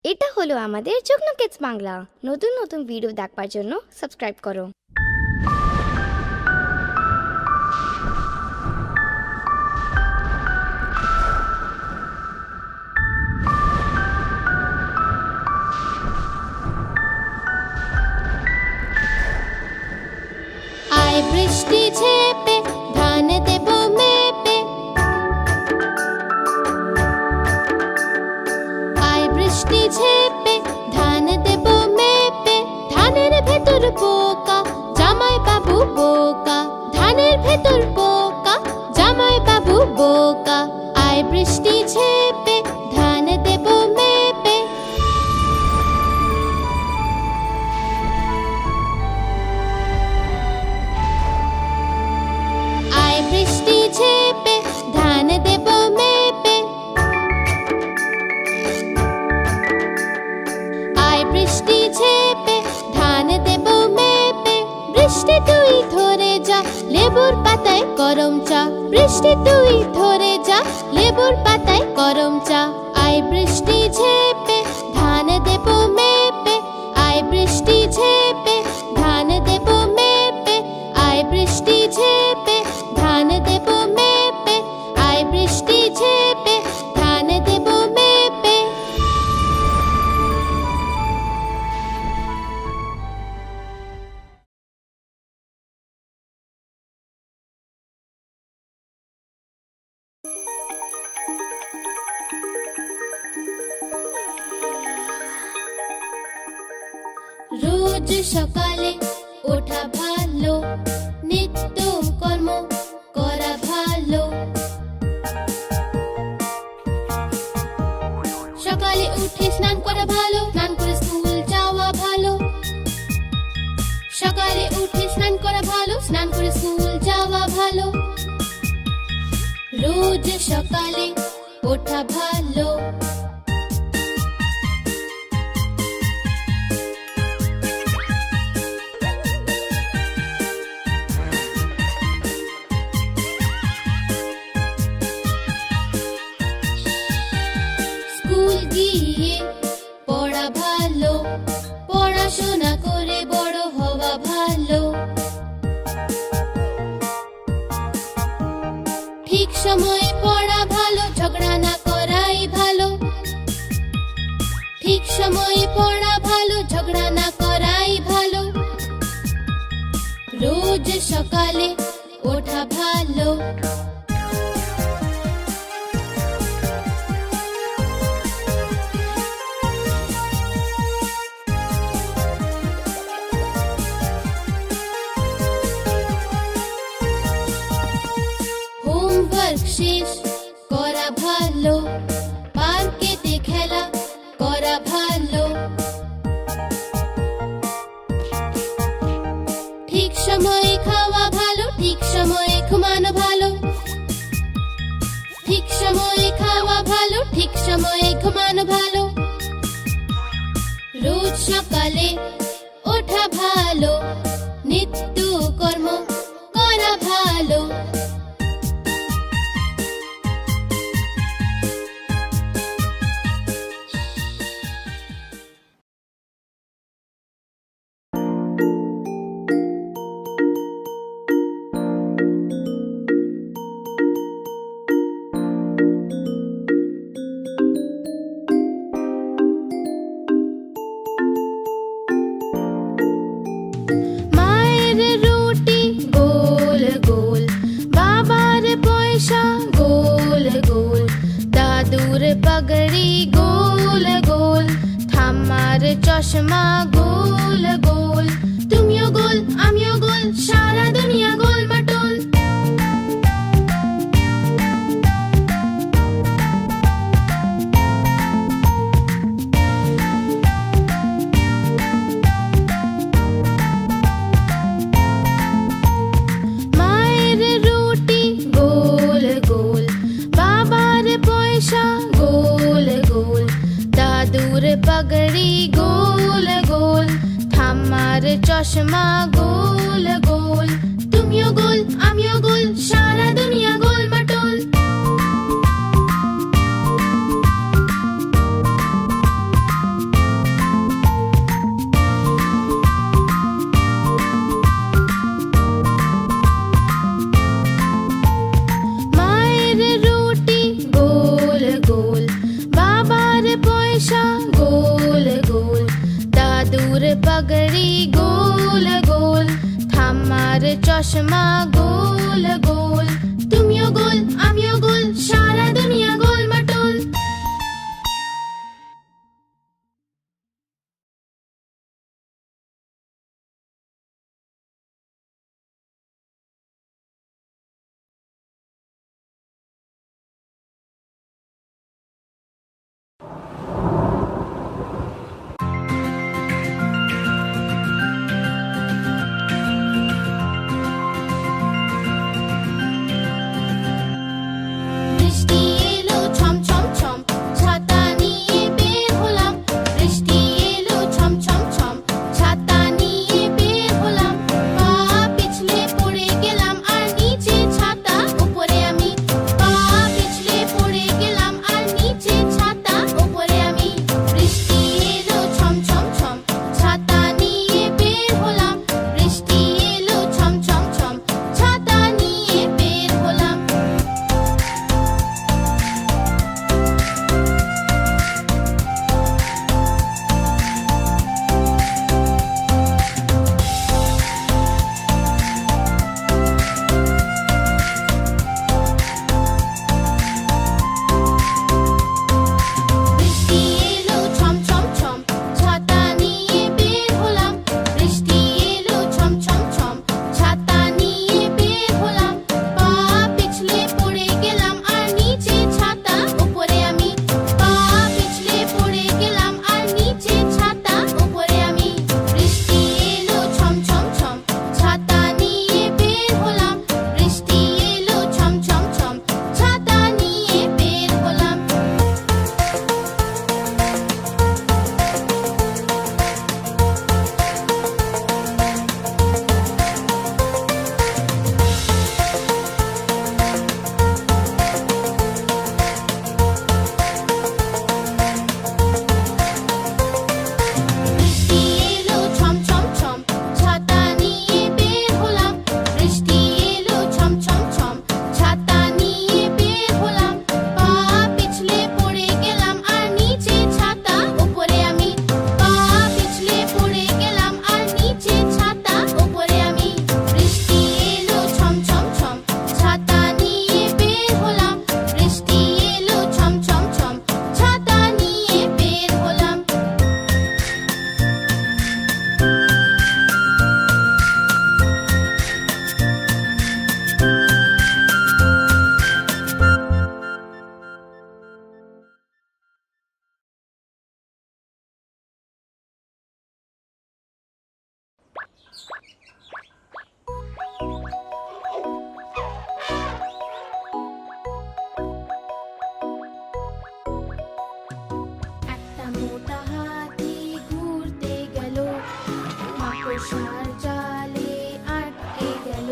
এটা হলো আমাদের যুগ্ন কিডস বাংলা। নতুন নতুন ভিডিও দেখবার জন্য সাবস্ক্রাইব করো। আয় বৃষ্টি ঝেপে ধান দেব মেপে, আয় বৃষ্টি ঝেপে ধান দেব মেপে। ধানের ভেতর পোকা জামাই বাবু বোকা, ধানের ভেতর পোকা জামাই বাবু বোকা। আয় বৃষ্টি ঝেপে ধান দেব মেপে। আয় বৃষ্টি ঝেপে ধান দেব মেপে, আয় বৃষ্টি ঝেপে ধান দেব মেপে। বৃষ্টি তুই ধরে যা লেবুর পাতায় গরম চা, বৃষ্টি তুই ধরে যা লেবুর পাতায় গরম চা। আয় বৃষ্টি ঝেপে ধান দেব মেপে, আয় বৃষ্টি ঝেপে ধান দেব মেপে। আয় বৃষ্টি ঝেপে ধান দেব মেপে, আয় বৃষ্টি ঝেপে ধান দেব মেপে। রোজ সকালে ওঠা ভালো, নিত্য কর্ম করা ভালো। সকালে উঠে স্নান করা ভালো, স্নান করে স্কুল যাওয়া ভালো। সকালে উঠে স্নান করা ভালো, স্নান করে স্কুল যাওয়া ভালো। রোজ সকালে ওঠা ভালো। স্কুল গিয়ে পড়া ভালো, পড়াশোনা করে বড় হওয়া ভালো। ঠিক সময়ে পড়া ভালো, ঝগড়া না করাই ভালো। ঠিক সময়ে পড়া ভালো, ঝগড়া না করাই ভালো। রোজ সকালে ওঠা ভালো। হোমওয়ার্ক শেষ করা ভালো, পার্কেতে খেলা করা ভালো। ঠিক সময়ে খাওয়া ভালো, ঠিক সময়ে ঘুমানো ভালো। ঠিক সময়ে খাওয়া ভালো, ঠিক সময়ে ঘুমানো ভালো। রোজ সকালে ওঠা ভালো, নিত্য কর্ম করা ভালো। মায়ের রুটি গোল গোল, বাবার পয়সা গোল গোল। দাদুর পাগড়ি গোল গোল, ঠাম্মার চশমা গোল গোল। তুমিও গোল আমিও গোল, সারা দুনিয়া গোল মাটোল। মায়ের রুটি গোল গোল, বাবার পয়সা গোল গোল। দাদুর পাগড়ি গোল গোল, ঠাম্মার চশমা গোল গোল। তুমিও গোল আমিও গোল, সারা দুনিয়া গোল মাটোল। পয়সা গোল গোল, দাদুর পাগড়ি গোল গোল, ঠাম্মার চশমা গোল গোল, তুমিও গোল আমিও গোল, সারা দুনিয়া গোল মাটোল। বৃষ্টি এলো ছম ছম ছম, ছাতা নিয়ে বের হলাম। বৃষ্টি এলো ছম ছম ছম, ছাতা নিয়ে বের হলাম। পা পিছলে পড়ে গেলাম আর নিচে ছাতা, উপরে আমি। পা পিছলে পড়ে গেলাম আর নিচে ছাতা, উপরে আমি। বৃষ্টি এলো ছম ছম ছম, ছাতা নিয়ে বের হলাম। বৃষ্টি এলো ছম ছম ছম, ছাতা নিয়ে বের হলাম। বৃষ্টি এলো ছম ছম ছম, ছাতা নিয়ে বের হলাম। বৃষ্টি এলো ছম ছম ছম, ছাতা নিয়ে বের হলাম। পা পিছলে পড়ে গেলাম আর নিচে ছাতা, উপরে আমি। পা পিছলে পড়ে গেলাম আর নিচে ছাতা, উপরে আমি। বৃষ্টি এলো ছম ছম ছম, ছাতা নিয়ে বের হলাম। বৃষ্টি এলো ছম ছম ছম, ছাতা নিয়ে বের হলাম। বৃষ্টি এলো ছম ছম ছম, ছাতা নিয়ে বের হলাম। বৃষ্টি এলো ছম ছম ছম, ছাতা নিয়ে বের হলাম। পা পিছলে পড়ে গেলাম আর নিচে ছাতা, উপরে আমি। পা পিছলে পড়ে গেলাম আর নিচে ছাতা, উপরে আমি। বৃষ্টি এলো ছম ছম ছম, ছাতা নিয়ে বের হলাম। বৃষ্টি এলো ছম ছম ছম, ছাতা নিয়ে বের হলাম। একটা মোটা হাতি ঘুরতে গেল, মাকড়সার জালে আটকে গেল।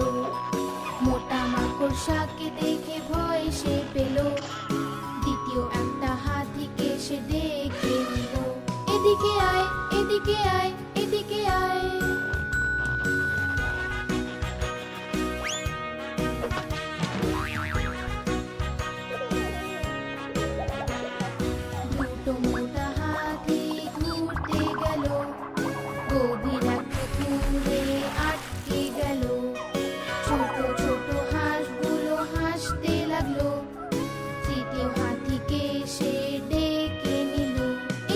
মোটা মাকড়সাকে দেখে ভয় সে পেল, দ্বিতীয় একটা হাতিকে সে ডেকে নিল। এদিকে আয় এদিকে আয় এদিকে আয়। দুটো মোটা হাতি ঘুরতে গেল, গভীর একটা পুকুরে আটকে গেল। ছোট ছোট হাঁসগুলো হাসতে লাগলো, তৃতীয় হাতিকে সে ডেকে নিল।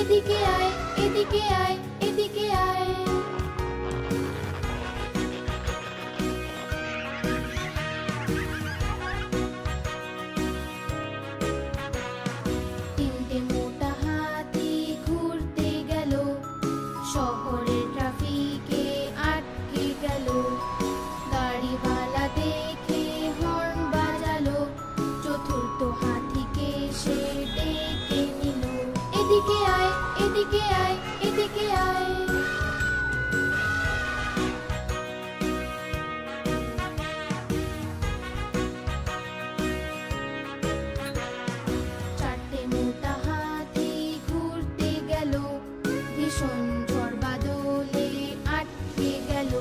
এদিকে আয় এদিকে আয় এদিকে আয়। তিনটে মোটা হাতি ঘুরতে গেল, শহরের ট্রাফিকে আটকে গেল। গাড়িওয়ালা দেখে হর্ন বাজালো, চতুর্থ হাতিকে সে ডেকে নিল। এদিকে আয় এদিকে আয় এদিকে আয়। চারটে মোটা হাতি ঘুরতে গেল, ভীষণ ঝড় বাদলে আটকে গেল।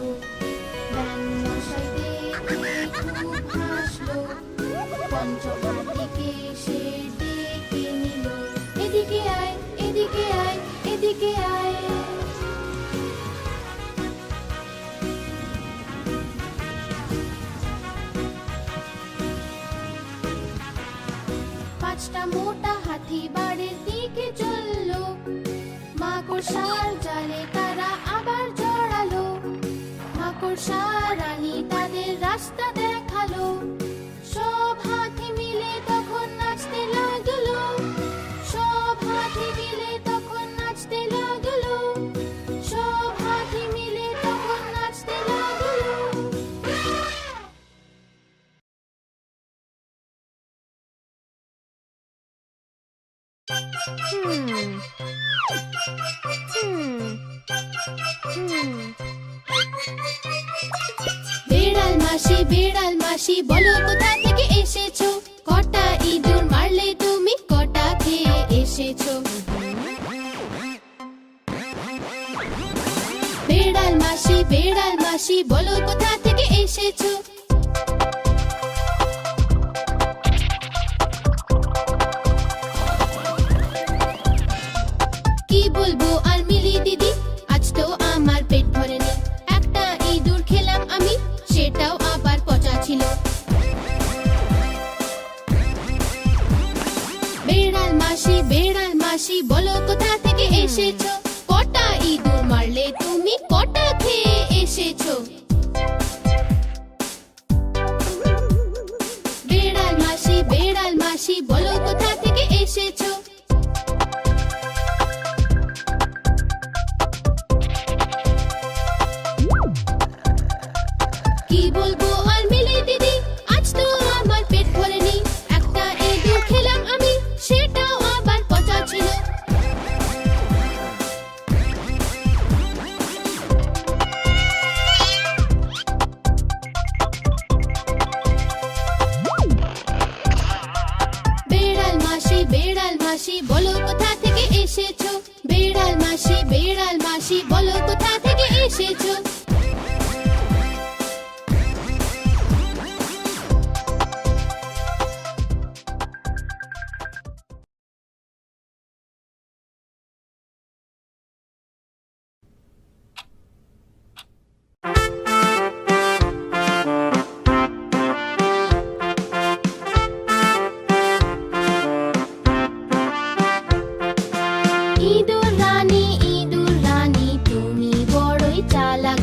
ব্যাঙ মশাই দেখে খুব হাসলো, পঞ্চম হাতিকে সে ডেকে নিল। এদিকে আয় এদিকে মাকড়সার জালে তারা আবার জড়ালো। মাকড়সা রানী তাদের রাস্তা দেখালো। সব হাতি মিলে তখন নাচতে লাগলো। সব হাতি মিলে তখন নাচতে লাগলো। সব হাতি মিলে তখন নাচতে লাগলো। বেড়াল মাসি বলো কোথা থেকে এসেছো? কটা ইঁদুর মারলে তুমি, কটা খেয়ে এসেছো? বেড়াল মাসি বলো কোথা থেকে এসেছো? কি বলবো আর মিলি দিদি, আজ তো আমার পেট ভরেনি। একটা ইঁদুর খেলাম আমি, সেটাও আবার পচা ছিল। বেড়াল মাসি বলো কোথা থেকে এসেছো? কটা ইঁদুর মারলে তুমি, কটা খেয়ে এসেছো? বেড়াল মাসি বলো কোথা থেকে এসেছো? কি বলবো আর মিলি দিদি, আজ তো আমার পেট ভরেনি। একটা ইঁদুর খেলাম আমি, সেটাও আবার পচা ছিল। বেড়াল মাসি বলো কোথা থেকে এসেছো? বেড়াল মাসি বলো কোথা থেকে এসেছো? ইঁদুর রানী তুমি বড়ই চালাক।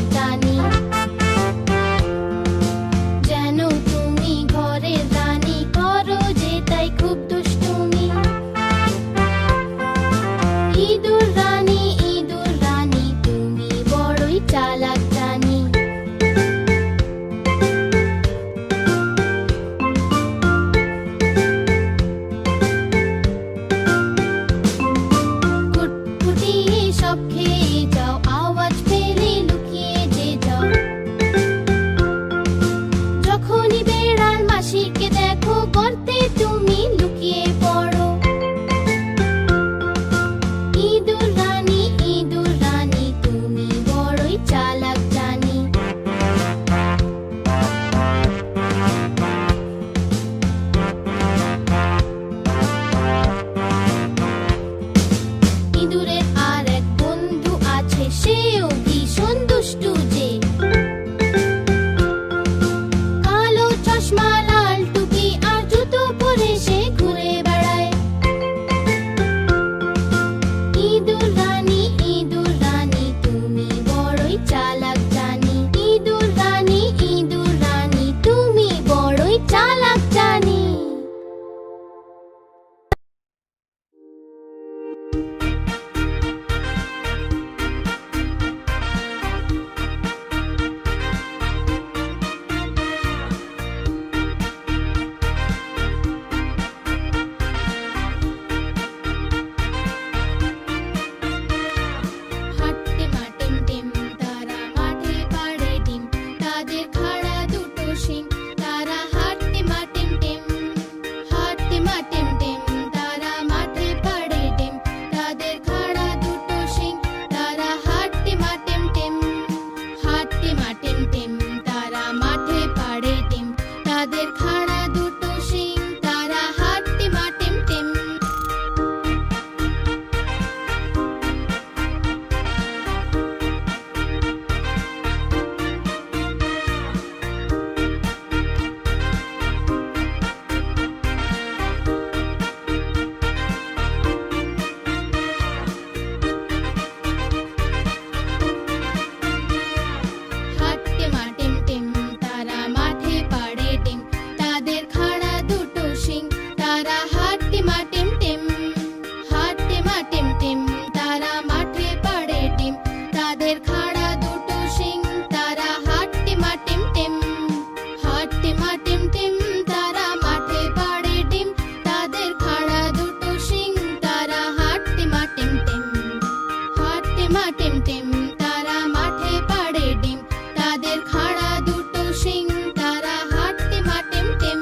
মা টিম টিম, তারা মাঠে পাড়ে ডিম, তাদের খাড়া দুটো শিং, তারা হাঁটতে মা টিম টিম।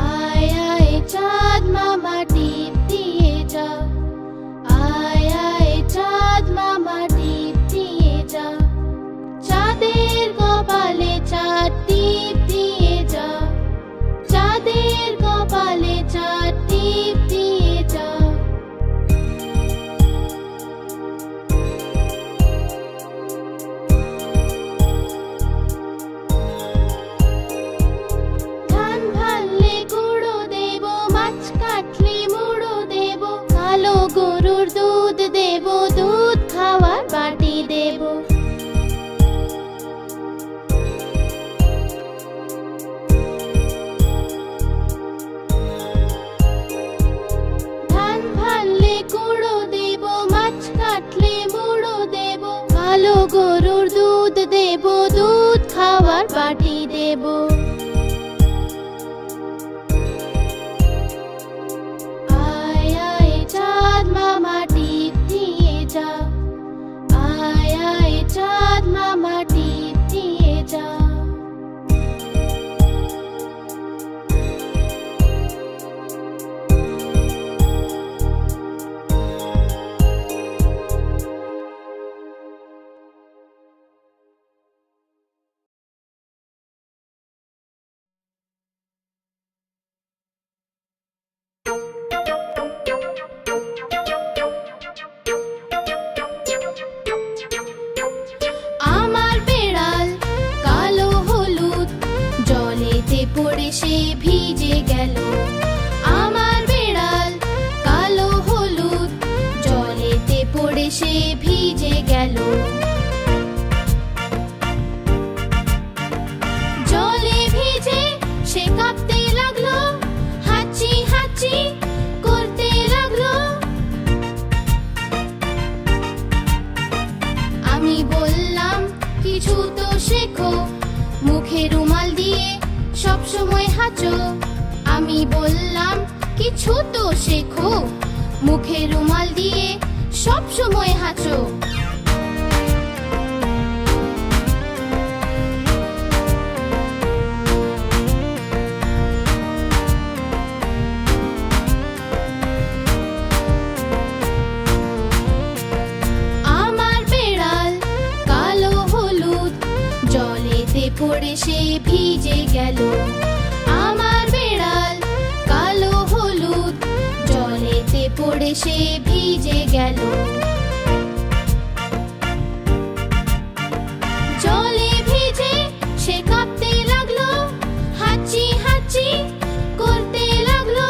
আয় আয় চাঁদ মামা টিপ দিয়ে যা, আয় আয় চাঁদ মামা টিপ দিয়ে যা, চাঁদের কপালে চাঁদ টিপ দিয়ে যা, চাঁদের কপালে চাঁদ টিপ দিয়ে যা। ধান ভাললে গুঁড়ো দেব, মাছ কাটলে মুড়ো দেব, কালো গরুর দুধ দেব, দুধ খাওয়ার বাটি দেব। ধান ভাললে গুঁড়ো দেব, মাছ কাটলে মুড়ো দেব, কালো গরুর দুধ দেব, দুধ খাওয়ার বাটি দেব। আয় আয় চাঁদ মামা টিপ দিয়ে যা, আয় আয় চাঁদ মামা টিপ দিয়ে যা। আমার বেড়াল কালো হলুদ, জলেতে পড়ে সে ভিজে গেল। আমার বেড়াল কালো হলুদ, জলেতে পড়ে সে ভিজে গেল। জলে ভিজে সে কাঁপতে লাগলো, হাঁচি হাঁচি করতে লাগলো। আমি বললাম কিছু তো শেখো, মুখে রুমাল দিয়ে সব সময় হাঁচো। আমি বললাম কিছু তো শেখো, মুখে রুমাল দিয়ে সব সময় হাঁচো। আমার বেড়াল কালো হলুদ, জলেতে পড়ে সে ভিজে গেল। আমার বেড়াল কালো হলুদ, জলেতে পড়ে সে ভিজে গেল। জলে ভিজে সে কাঁপতে লাগলো, হাঁচি হাঁচি করতে লাগলো।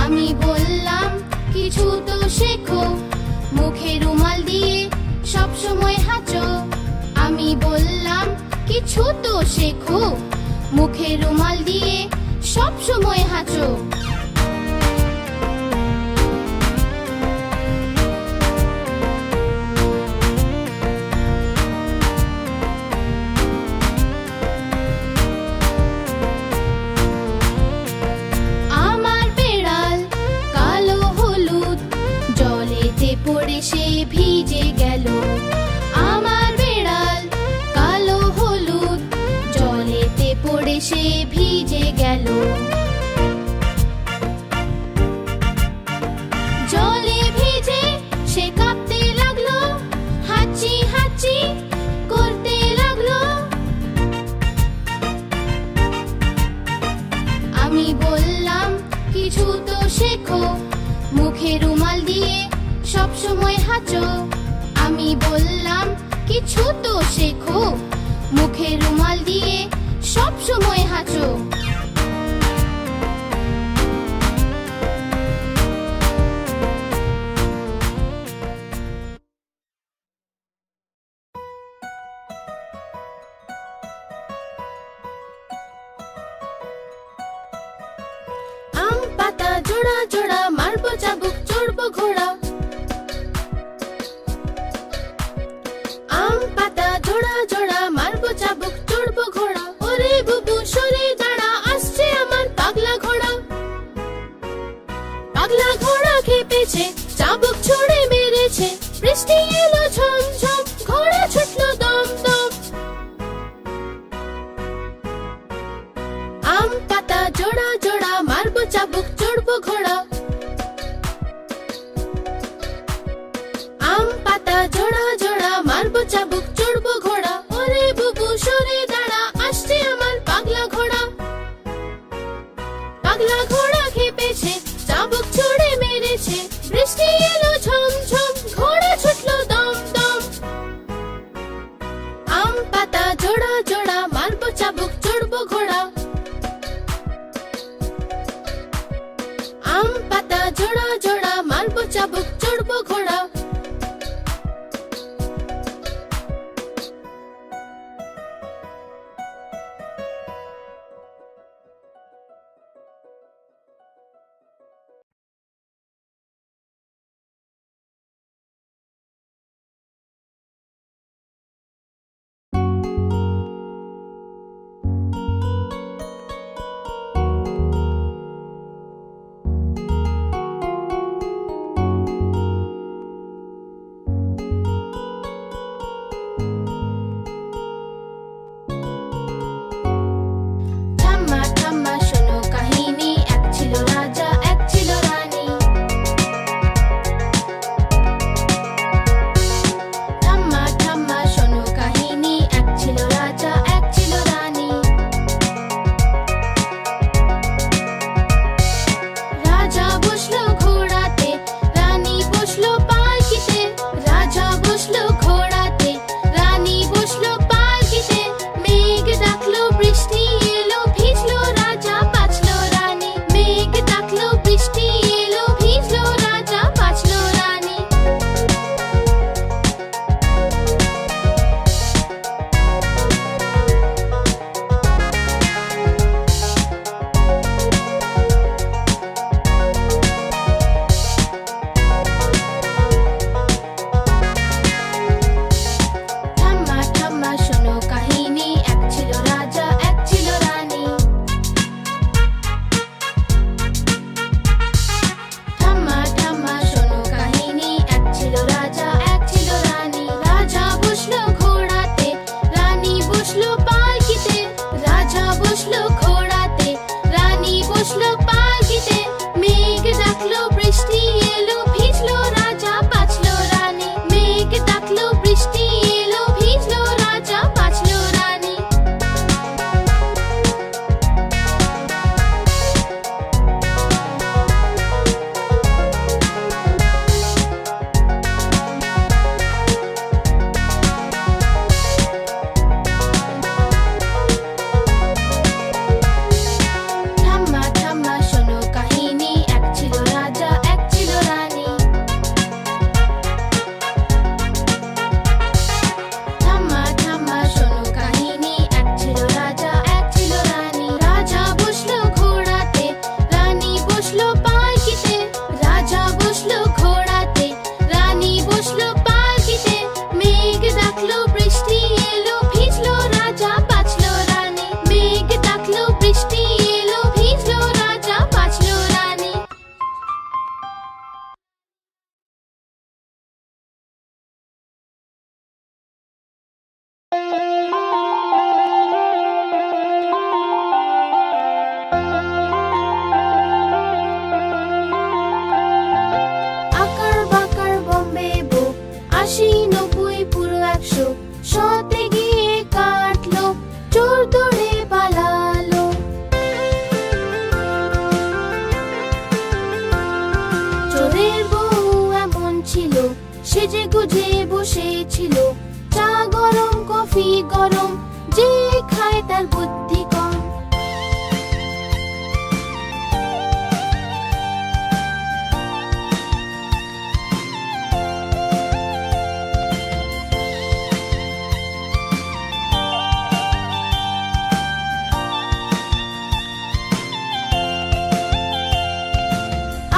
আমি বললাম কিছু তো শেখো, মুখে রুমাল দিয়ে সব সময় হাঁচো। আমি বললাম কিছু তো শেখো, মুখে রুমাল দিয়ে সব সময় হাঁচো। আমার বেড়াল কালো হলুদ, জলেতে পড়ে সে ভিজে গেল। আমার বেড়াল কালো হলুদ, জলেতে পড়ে সে ভিজে গেল। জলে ভিজে সে কাঁপতে লাগলো, হাঁচি হাঁচি করতে লাগলো। আমি বললাম কিছু তো শেখো, মুখে রুমাল দিয়ে সব সময় হাঁচো। আমি বললাম কিছু তো শেখো, মুখে রুমাল দিয়ে সব সময় হাঁচো। জোড়া জোড়া মারবো চাবুক চড়বো ঘোড়া আম পাতা জোড়া জোড়া মারবো চাবুক চড়বো ঘোড়া ওরে বুবু সরে দাঁড়া আসছে আমার পাগলা ঘোড়া পাগলা ঘোড়া খেপেছে চাবুক ছুড়ে মেরেছে বৃষ্টি এলো ঝম ঝম ঘোড়া ছুটলো দম দম আম পাতা জোড়া জোড়া মারবো চাবুক চড়বো ঘোড়া আম পাতা জোড়া জোড়া মারবো চাবুক চড়বো ঘোড়া ওরে বুবু সরে দাঁড়া আসছে আমার পাগলা ঘোড়া পাগলা ঘোড়া খেপেছে চাবুক ছুড়ে মেরেছে বৃষ্টি এলো ঝম ঝম ঘোড়া ছুটলো দম দম আম পাতা জোড়া জোড়া মারবো চাবুক চড়বো ঘোড়া আম পাতা জোড়া জোড়া মারবো চাবুক চড়বো ঘোড়া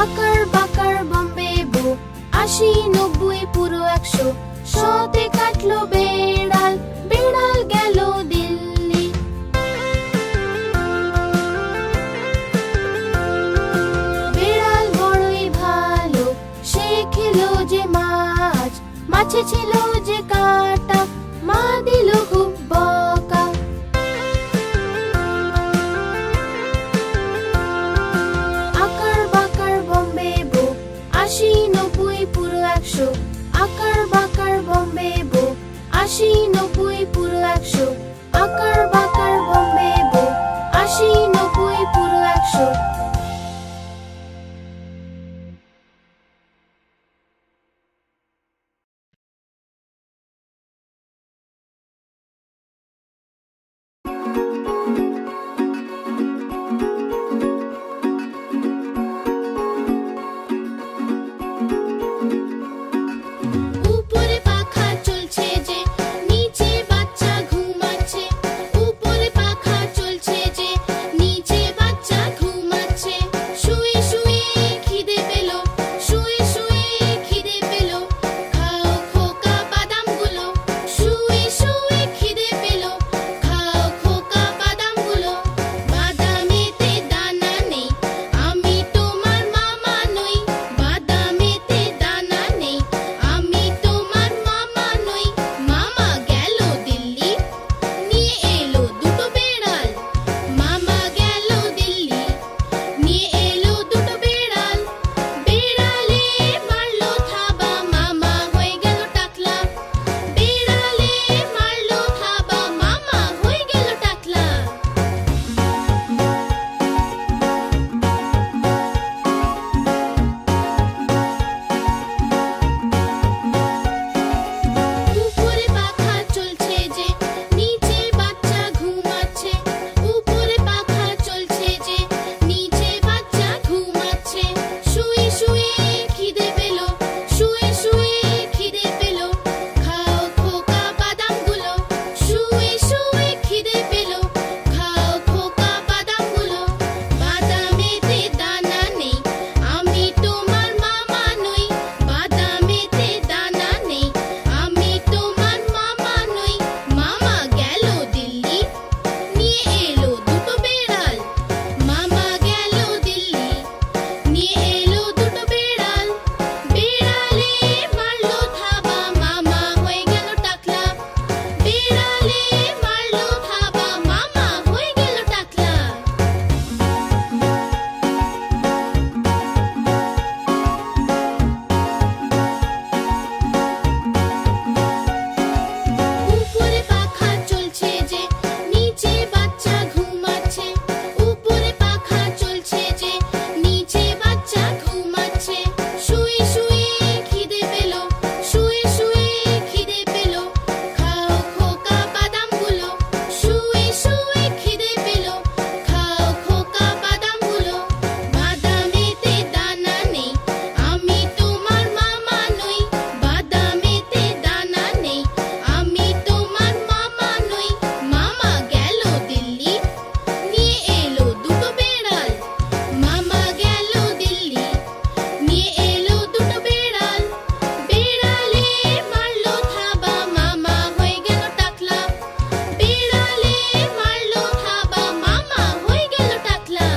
আকার বাকার বম্বে বো, ৮০, ৯০, পুরো ১০০। শতে কাটলো বেড়াল, বেড়াল গেল দিল্লি। বেড়াল বড়ই ভালো, সে খেলো যে মাছ, মাছে ছিল যে কাঁটা, মা দিল খুব বকা। আকার বাকার বম্বে বো, ৮০, ৯০, পুরো ১০০। আকার বাকার বম্বে বো, ৮০, ৯০, পুরো ১০০। আকার বাকার বম্বে বো, ৮০, ৯০, পুরো ১০০। উপরে পাখা চলছে যে, নিচে বাচ্চা ঘুমাচ্ছে। উপরে পাখা চলছে যে, নিচে বাচ্চা ঘুমাচ্ছে। শুয়ে শুয়ে খিদে পেল, শুয়ে শুয়ে খিদে পেল, খাও খোকা বাদামগুলো। শুয়ে শুয়ে খিদে পেল, খাও খোকা বাদামগুলো। বাদামেতে দানা নেই, আমি তোমার মামা নই। বাদামেতে দানা নেই, আমি তোমার মামা নই। মামা গেল দিল্লি, নিয়ে এলো দুটো বেড়াল। মামা গেল দিল্লি, নিয়ে এলো দুটো বেড়াল। বেড়ালে মারলো থাবা, মামা হয়ে গেল টাকলা। বেড়ালে মারলো থাবা, মামা হয়ে গেল টাকলা। উপরে পাখা চলছে যে, নিচে বাচ্চা ঘুমাচ্ছে। উপরে পাখা চলছে যে, নিচে বাচ্চা ঘুমাচ্ছে। শুয়ে শুয়ে খিদে পেল, শুয়ে শুয়ে খিদে পেল, খাও খোকা বাদামগুলো। শুয়ে শুয়ে খিদে পেল, খাও খোকা বাদামগুলো। বাদামেতে দানা নেই, আমি তোমার মামা নই। বাদামেতে দানা নেই, আমি তোমার মামা নই। মামা গেল দিল্লি, নিয়ে এলো দুটো বেড়াল। মামা গেল দিল্লি, নিয়ে এলো দুটো বেড়াল। বেড়ালে মারলো থাবা, মামা হয়ে গেল টাকলা। বেড়ালে মারলো থাবা, মামা হয়ে গেল টাকলা। উপরে পাখা চলছে যে, নিচে বাচ্চা ঘুমাচ্ছে। উপরে পাখা চলছে যে, নিচে বাচ্চা ঘুমাচ্ছে। শুয়ে শুয়ে খিদে পেল, শুয়ে শুয়ে খিদে পেল, খাও খোকা বাদামগুলো। শুয়ে শুয়ে খিদে পেল, খাও খোকা বাদামগুলো। বাদামেতে দানা নেই, আমি তোমার মামা নই। বাদামেতে দানা নেই, আমি তোমার মামা নই। মামা গেল দিল্লি, নিয়ে এলো দুটো বেড়াল। মামা গেল দিল্লি, নিয়ে এলো দুটো বেড়াল। বেড়ালে মারলো থাবা, মামা হয়ে গেল টাকলা। বেড়ালে মারলো থাবা, মামা হয়ে গেল টাকলা।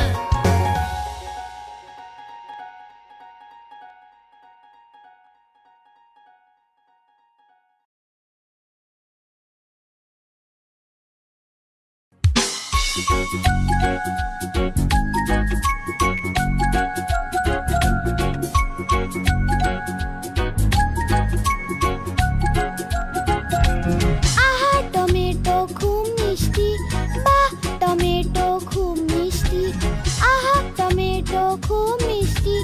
আহা টমেটো খুব মিষ্টি, বাহ টমেটো খুব মিষ্টি। আহা টমেটো খুব মিষ্টি,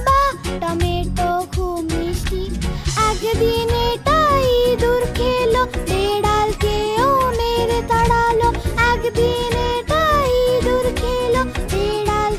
বাহ টমেটো খুব মিষ্টি। একদিন এটা ইঁদুর খেলো, বেড়ালকেও মেরে তাড়ালো। একদিন এটা ইঁদুর খেলো, বেড়াল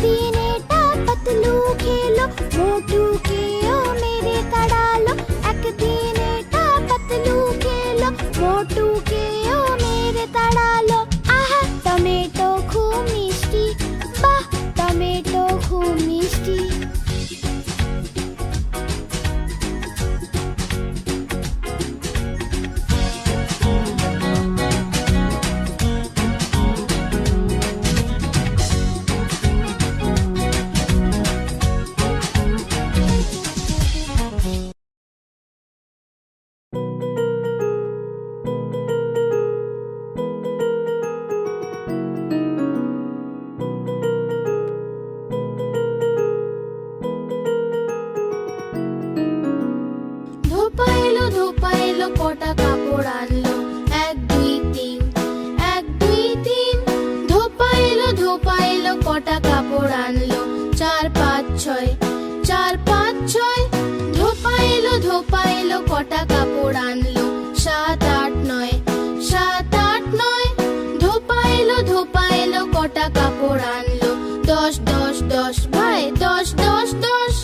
दिन एटा पतलू खेलो मोटू के ओ मेरे तड़ालो एक दिन एटा पतलू खेलो मोटू के ओ मेरे तड़ालो आहा टमेटो खूब मिष्टी बाह टमेटो खूब मिष्टी ধোপা এলো কটা কাপড় আনলো এক দুই তিন এক দুই তিন ধোপা এলো কটা কাপড় আনলো চার পাঁচ ছয় ধোপা এলো কটা কাপড় আনলো সাত আট নয় ধোপা এলো কটা কাপড় আনলো দশ দশ দশ ভাই দশ দশ দশ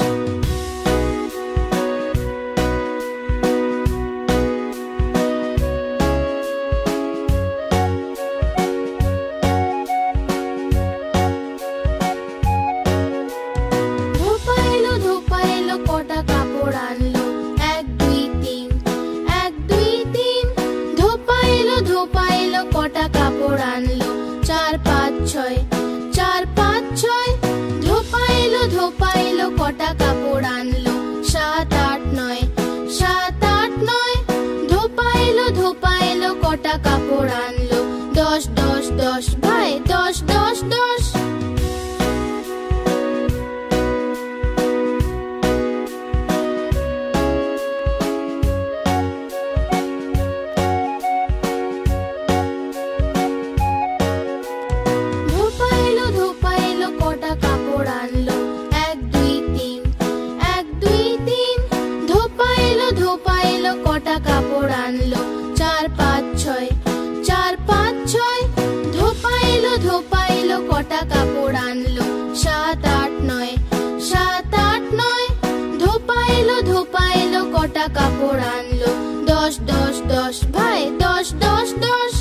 ধোপা এলো কটা কাপড় আনলো এক দুই তিন ধোপা এলো কটা কাপড় আনলো চার পাঁচ ছয় ধোপা এলো কটা কাপড় আনলো সাত আট নয় ধোপা এলো কটা কাপড় আনলো দশ দশ দশ ভাই দশ দশ দশ ধোপা এলো কটা কাপড় আনলো এক দুই তিন ধোপা এলো কটা কাপড় আনলো চার পাঁচ ছয় ধোপা এলো কটা কাপড় আনলো সাত আট নয় ধোপা এলো কটা কাপড় আনলো দশ দশ দশ ভাই দশ দশ দশ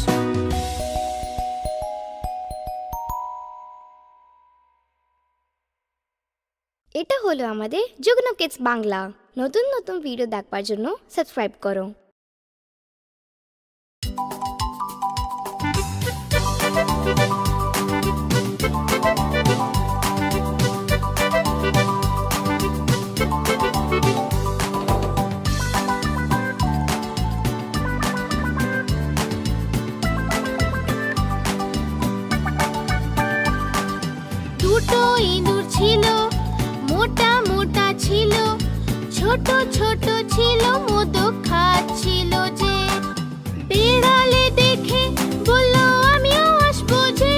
এটা হলো আমাদের যুগ্ন কিডস বাংলা নতুন নতুন ভিডিও দেখবার জন্য সাবস্ক্রাইব করো দুটো ইঁদুর ছিল মোটা মোটা ছিল ছোট ছোট ছিল মোদক খাচ্ছিল যে বিড়ালে দেখে বলল আমিও আসবো যে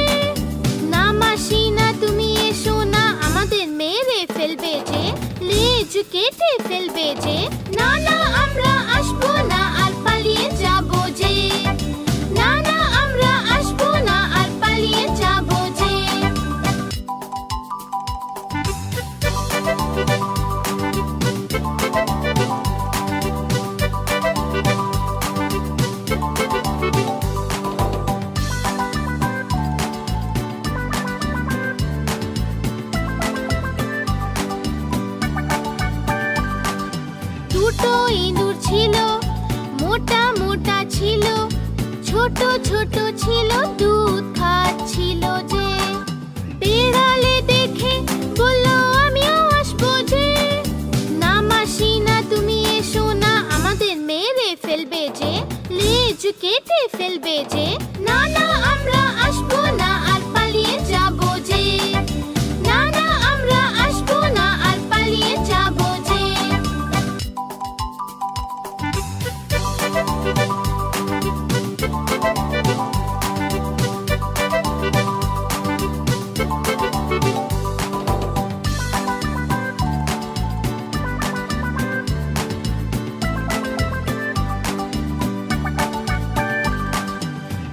না মাসি না তুমি এসো না আমাদের মেরে ফেলবে যে লেজ কেটে ফেলবে যে না না আমরা আসবো না আর পালিয়ে যাবো যে না না আমরা আসবো না আর পালিয়ে যাবো যে দুটো ইঁদুর ছিল মোটা মোটা ছিল ছোট ছোট ছিল দুধ খাচ্ছিল যে বিড়ালে দেখে বলল আমিও আসবো যে না মাসি না তুমি এসো না আমাদের মেরে ফেলবে যে লেজ কেটে ফেলবে যে না না আমরা আসবো না আর পালিয়ে যাবো যে না না আমরা আসবো না আর পালিয়ে যাবো যে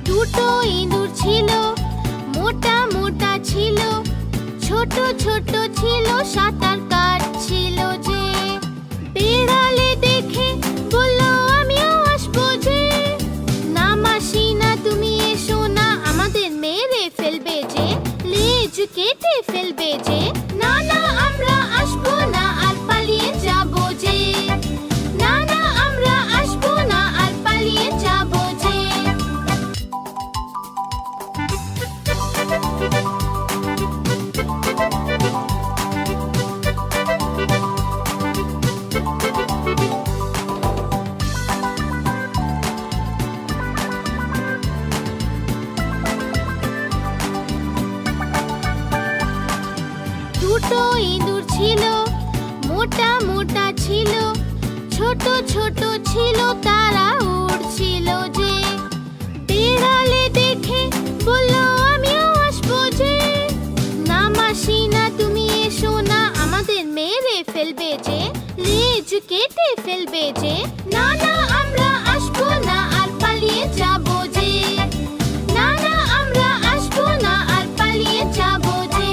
দুটো ছোট ছোট ছিল সাঁতার কাটছিল যে বিড়ালে দেখে বলল আমিও আসবো যে না মাসি না তুমি এসো না আমাদের মেরে ফেলবে যে লেজ কেটে ফেলবে যে না না আমরা আসবো না আর পালিয়ে যাবো যে না না আমরা আসবো না আর পালিয়ে যাবো যে দুটো ইঁদুর ছিল মোটা মোটা ছিল ছোট ছোট ছিল তারা উড়ছিল যে বিড়ালে দেখে বলল আমিও আসবো যে না মাসি না তুমি এসো না আমাদের মেরে ফেলবে যে লেজ কেটে ফেলবে যে না না আমরা আসবো না আর পালিয়ে যাবো যে না না আমরা আসবো না আর পালিয়ে যাবো যে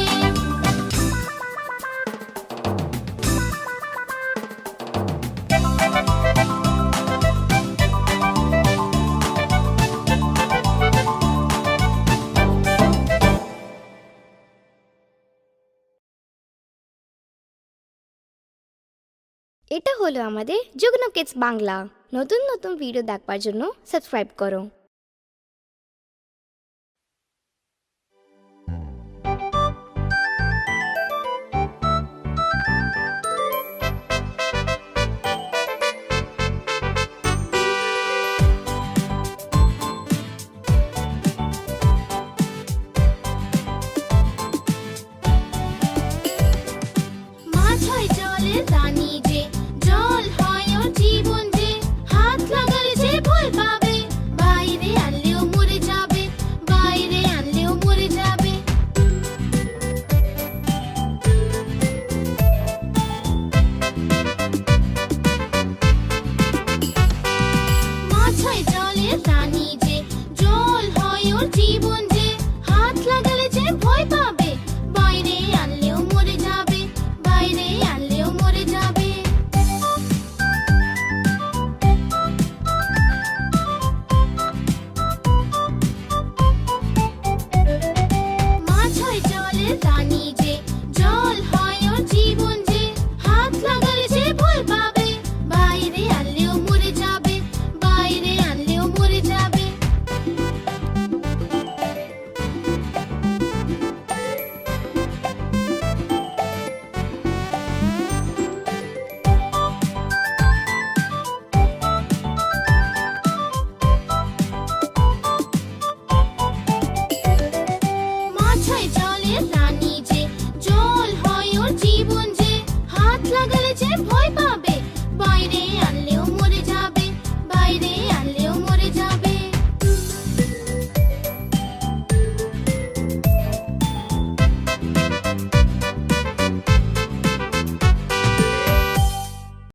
এটা হলো আমাদের যুগ্ন কিডস বাংলা। নতুন নতুন ভিডিও দেখবার জন্য সাবস্ক্রাইব করো।